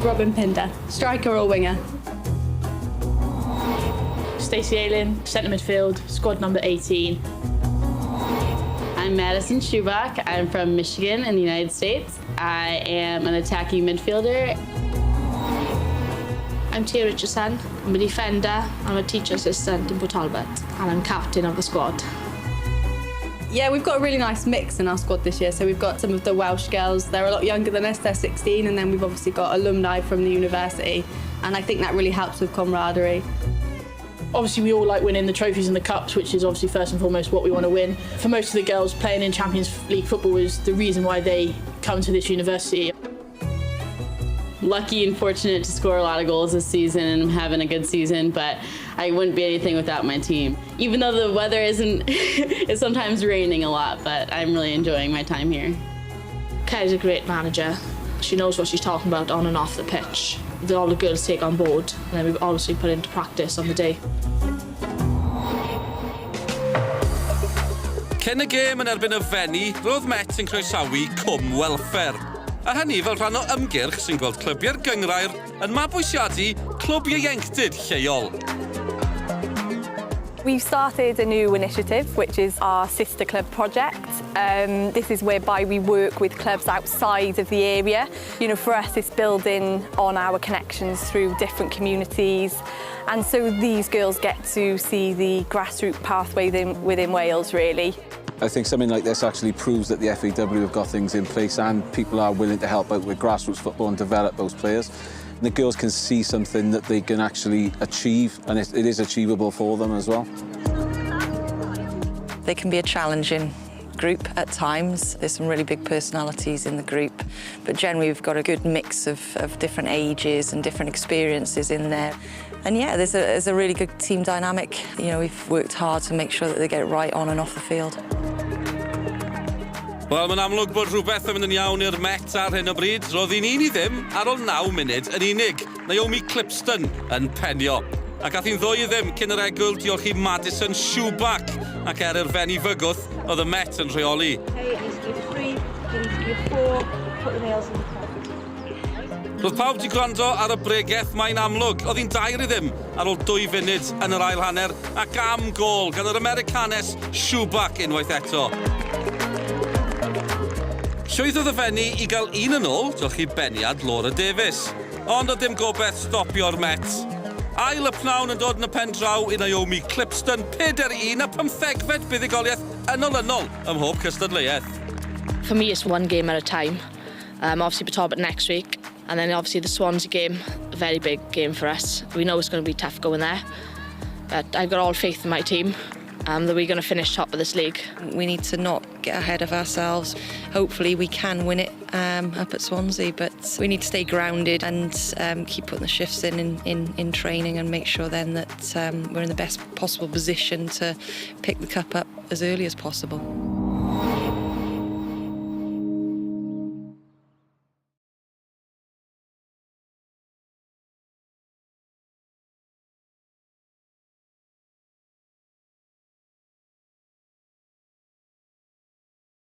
Robin Pinder, striker or winger? Stacey Ayling, centre midfield, squad number 18. I'm Madison Schubach. I'm from Michigan in the United States. I am an attacking midfielder. I'm Tia Richardson. I'm a defender. I'm a teacher assistant in Port Talbot, and I'm captain of the squad. Yeah, we've got a really nice mix in our squad this year. So we've got some of the Welsh girls. They're a lot younger than us, they're 16, and then we've obviously got alumni from the university. And I think that really helps with camaraderie. Obviously, we all like winning the trophies and the cups, which is obviously first and foremost what we want to win. For most of the girls, playing in Champions League football is the reason why they come to this university. Lucky and fortunate to score a lot of goals this season and having a good season, but I wouldn't be anything without my team. Even though the weather isn't, it's sometimes raining a lot, but I'm really enjoying my time here. Kay's a great manager. She knows what she's talking about on and off the pitch. That all the girls take on board, and then we obviously put into practice on the day. Cyn y gêm yn erbyn y fenni, roedd Met yn croesawu Cwm Welfare. A hynny fel rhan o ymgyrch sy'n gweld clybau'r gyngrair yn mabwysiadu clwb ieuenctid lleol. We've started a new initiative, which is our Sister Club project. This is whereby we work with clubs outside of the area. You know, for us, it's building on our connections through different communities. And so these girls get to see the grassroots pathway within Wales, really. I think something like this actually proves that the FAW have got things in place and people are willing to help out with grassroots football and develop those players. And the girls can see something that they can actually achieve, and it is achievable for them as well. They can be a challenging group at times. There's some really big personalities in the group, but generally we've got a good mix of different ages and different experiences in there. And yeah, there's a really good team dynamic. You know, we've worked hard to make sure that they get it right on and off the field. Wel, mae'n amlwg bod rhywbeth yn mynd yn iawn i'r Met ar hyn o bryd. Roedd hi'n un I ddim ar ôl 9 munud yn unig. Naomi Clipston yn penio. Ac ath hi'n ddwy I ddim cyn yr egwyl diolch I Madison Schubach ac i'r fenni fygwth oedd y Met yn rheoli. Okay, it needs to give 3, it needs to give 4, put the nails in the coffin. Roedd pawb di gwrando ar y bregaeth mae'n amlwg. Oedd hi'n 2 I ddim ar ôl 2 funud yn yr ail hanner ac am gol gan yr Americanes Schubach unwaith eto. Llwyddodd y fenni I gael 1-0 diolch I beniad Laura Davies. Ond oedd dim gobeith stopio'r Met. Ail y pnawn yn dod yn y pen draw I Naomi Clipston, 4-1 a 15fed buddigoliaeth ynol ym mhob cystadleuaeth. For me, it's one game at a time. Obviously, Port Talbot next week, and then obviously the Swansea game, a very big game for us. We know it's going to be tough going there, but I've got all faith in my team. That we're going to finish top of this league. We need to not get ahead of ourselves. Hopefully we can win it up at Swansea, but we need to stay grounded and keep putting the shifts in training and make sure then that we're in the best possible position to pick the cup up as early as possible.